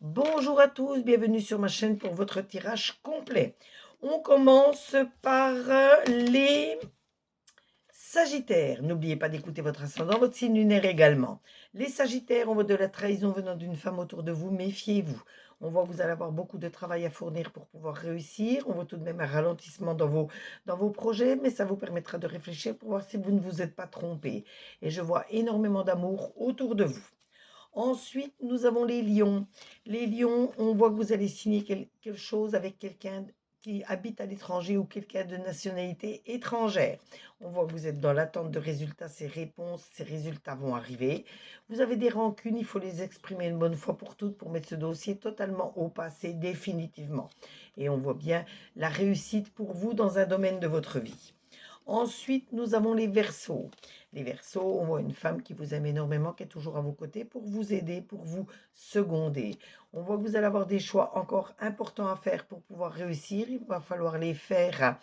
Bonjour à tous, bienvenue sur ma chaîne pour votre tirage complet. On commence par les Sagittaires. N'oubliez pas d'écouter votre ascendant, votre signe lunaire également. Les Sagittaires, on voit de la trahison venant d'une femme autour de vous, méfiez-vous. On voit que vous allez avoir beaucoup de travail à fournir pour pouvoir réussir. On voit tout de même un ralentissement dans vos projets, mais ça vous permettra de réfléchir pour voir si vous ne vous êtes pas trompé. Et je vois énormément d'amour autour de vous. Ensuite, nous avons les lions. Les lions, on voit que vous allez signer quelque chose avec quelqu'un qui habite à l'étranger ou quelqu'un de nationalité étrangère. On voit que vous êtes dans l'attente de résultats, ces résultats vont arriver. Vous avez des rancunes, il faut les exprimer une bonne fois pour toutes pour mettre ce dossier totalement au passé définitivement. Et on voit bien la réussite pour vous dans un domaine de votre vie. Ensuite, nous avons les Verseaux. Les Verseaux, on voit une femme qui vous aime énormément, qui est toujours à vos côtés pour vous aider, pour vous seconder. On voit que vous allez avoir des choix encore importants à faire pour pouvoir réussir. Il va falloir les faire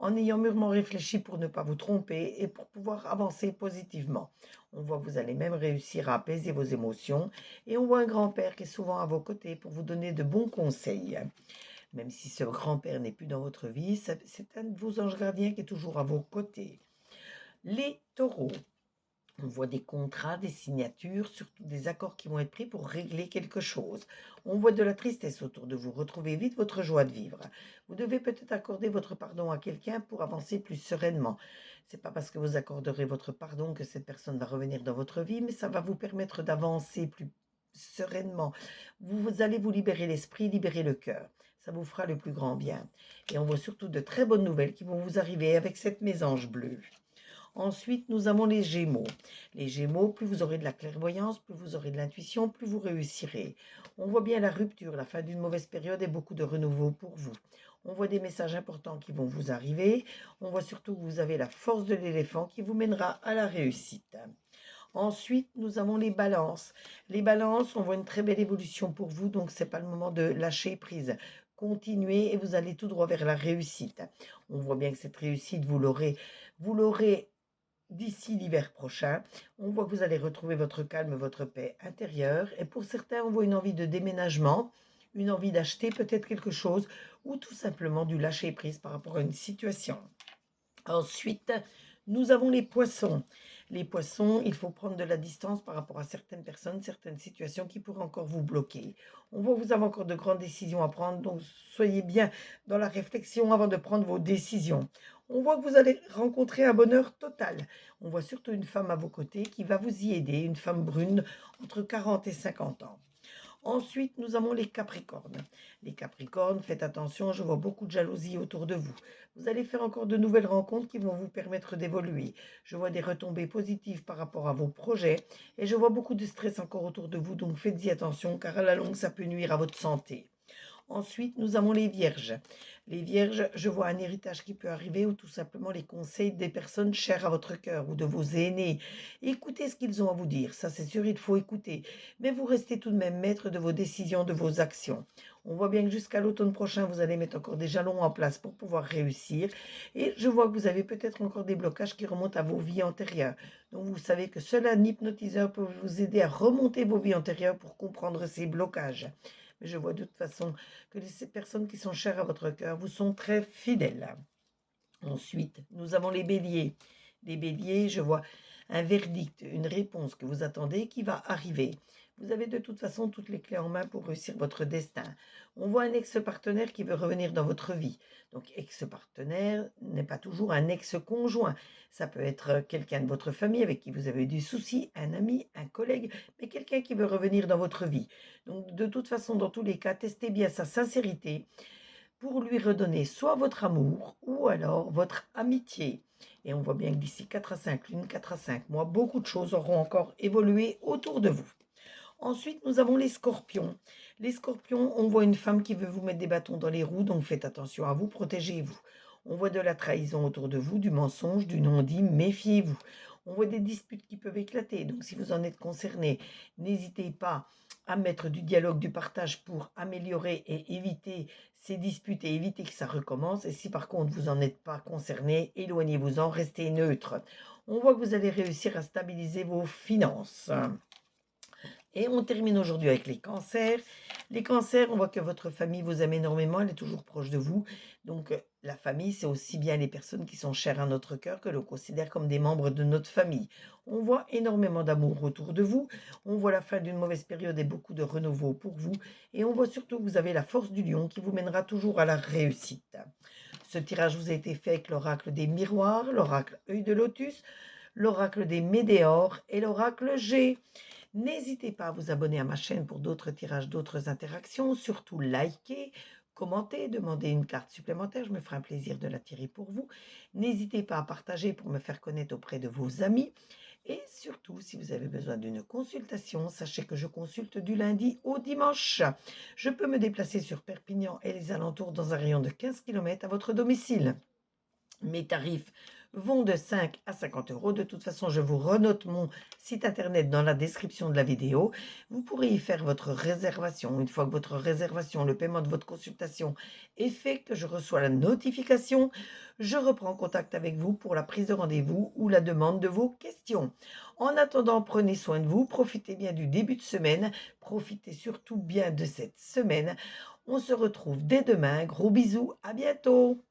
en ayant mûrement réfléchi pour ne pas vous tromper et pour pouvoir avancer positivement. On voit que vous allez même réussir à apaiser vos émotions et on voit un grand-père qui est souvent à vos côtés pour vous donner de bons conseils. Même si ce grand-père n'est plus dans votre vie, c'est un de vos anges gardiens qui est toujours à vos côtés. Les taureaux, on voit des contrats, des signatures, surtout des accords qui vont être pris pour régler quelque chose. On voit de la tristesse autour de vous. Retrouvez vite votre joie de vivre. Vous devez peut-être accorder votre pardon à quelqu'un pour avancer plus sereinement. C'est pas parce que vous accorderez votre pardon que cette personne va revenir dans votre vie, mais ça va vous permettre d'avancer plus sereinement. Vous allez vous libérer l'esprit, libérer le cœur. Ça vous fera le plus grand bien. Et on voit surtout de très bonnes nouvelles qui vont vous arriver avec cette mésange bleue. Ensuite, nous avons les Gémeaux. Les Gémeaux, plus vous aurez de la clairvoyance, plus vous aurez de l'intuition, plus vous réussirez. On voit bien la rupture, la fin d'une mauvaise période et beaucoup de renouveau pour vous. On voit des messages importants qui vont vous arriver. On voit surtout que vous avez la force de l'éléphant qui vous mènera à la réussite. Ensuite, nous avons les balances. Les balances, on voit une très belle évolution pour vous, donc ce n'est pas le moment de lâcher prise. Continuez et vous allez tout droit vers la réussite. On voit bien que cette réussite, vous l'aurez d'ici l'hiver prochain. On voit que vous allez retrouver votre calme, votre paix intérieure. Et pour certains, on voit une envie de déménagement, une envie d'acheter peut-être quelque chose ou tout simplement du lâcher prise par rapport à une situation. Ensuite, nous avons les poissons. Les poissons, il faut prendre de la distance par rapport à certaines personnes, certaines situations qui pourraient encore vous bloquer. On voit que vous avez encore de grandes décisions à prendre, donc soyez bien dans la réflexion avant de prendre vos décisions. On voit que vous allez rencontrer un bonheur total. On voit surtout une femme à vos côtés qui va vous y aider, une femme brune entre 40 et 50 ans. Ensuite, nous avons les Capricornes. Les Capricornes, faites attention, je vois beaucoup de jalousie autour de vous. Vous allez faire encore de nouvelles rencontres qui vont vous permettre d'évoluer. Je vois des retombées positives par rapport à vos projets et je vois beaucoup de stress encore autour de vous, donc faites-y attention car à la longue, ça peut nuire à votre santé. Ensuite, nous avons les vierges. Les vierges, je vois un héritage qui peut arriver ou tout simplement les conseils des personnes chères à votre cœur ou de vos aînés. Écoutez ce qu'ils ont à vous dire, ça c'est sûr, il faut écouter. Mais vous restez tout de même maître de vos décisions, de vos actions. On voit bien que jusqu'à l'automne prochain, vous allez mettre encore des jalons en place pour pouvoir réussir. Et je vois que vous avez peut-être encore des blocages qui remontent à vos vies antérieures. Donc vous savez que seul un hypnotiseur peut vous aider à remonter vos vies antérieures pour comprendre ces blocages. Mais je vois de toute façon que ces personnes qui sont chères à votre cœur vous sont très fidèles. Ensuite, nous avons les béliers. Les béliers, je vois un verdict, une réponse que vous attendez qui va arriver. Vous avez de toute façon toutes les clés en main pour réussir votre destin. On voit un ex-partenaire qui veut revenir dans votre vie. Donc, ex-partenaire n'est pas toujours un ex-conjoint. Ça peut être quelqu'un de votre famille avec qui vous avez eu des soucis, un ami, un collègue, mais quelqu'un qui veut revenir dans votre vie. Donc, de toute façon, dans tous les cas, testez bien sa sincérité pour lui redonner soit votre amour ou alors votre amitié. Et on voit bien que d'ici 4 à 5 lunes, 4 à 5 mois, beaucoup de choses auront encore évolué autour de vous. Ensuite, nous avons les scorpions. Les scorpions, on voit une femme qui veut vous mettre des bâtons dans les roues, donc faites attention à vous, protégez-vous. On voit de la trahison autour de vous, du mensonge, du non-dit, méfiez-vous. On voit des disputes qui peuvent éclater, donc si vous en êtes concerné, n'hésitez pas à mettre du dialogue, du partage pour améliorer et éviter ces disputes et éviter que ça recommence. Et si par contre vous n'en êtes pas concerné, éloignez-vous-en, restez neutre. On voit que vous allez réussir à stabiliser vos finances. Et on termine aujourd'hui avec les cancers. Les cancers, on voit que votre famille vous aime énormément, elle est toujours proche de vous. Donc, la famille, c'est aussi bien les personnes qui sont chères à notre cœur, que l'on considère comme des membres de notre famille. On voit énormément d'amour autour de vous, on voit la fin d'une mauvaise période et beaucoup de renouveau pour vous, et on voit surtout que vous avez la force du lion qui vous mènera toujours à la réussite. Ce tirage vous a été fait avec l'oracle des miroirs, l'oracle œil de lotus, l'oracle des météores et l'oracle G. N'hésitez pas à vous abonner à ma chaîne pour d'autres tirages, d'autres interactions. Surtout likez, commentez, demandez une carte supplémentaire. Je me ferai un plaisir de la tirer pour vous. N'hésitez pas à partager pour me faire connaître auprès de vos amis. Et surtout, si vous avez besoin d'une consultation, sachez que je consulte du lundi au dimanche. Je peux me déplacer sur Perpignan et les alentours dans un rayon de 15 km à votre domicile. Mes tarifs vont de 5 à 50 euros. De toute façon, je vous renote mon site internet dans la description de la vidéo. Vous pourrez y faire votre réservation. Une fois que votre réservation, le paiement de votre consultation est fait, que je reçois la notification, je reprends contact avec vous pour la prise de rendez-vous ou la demande de vos questions. En attendant, prenez soin de vous, profitez bien du début de semaine, profitez surtout bien de cette semaine. On se retrouve dès demain. Gros bisous, à bientôt.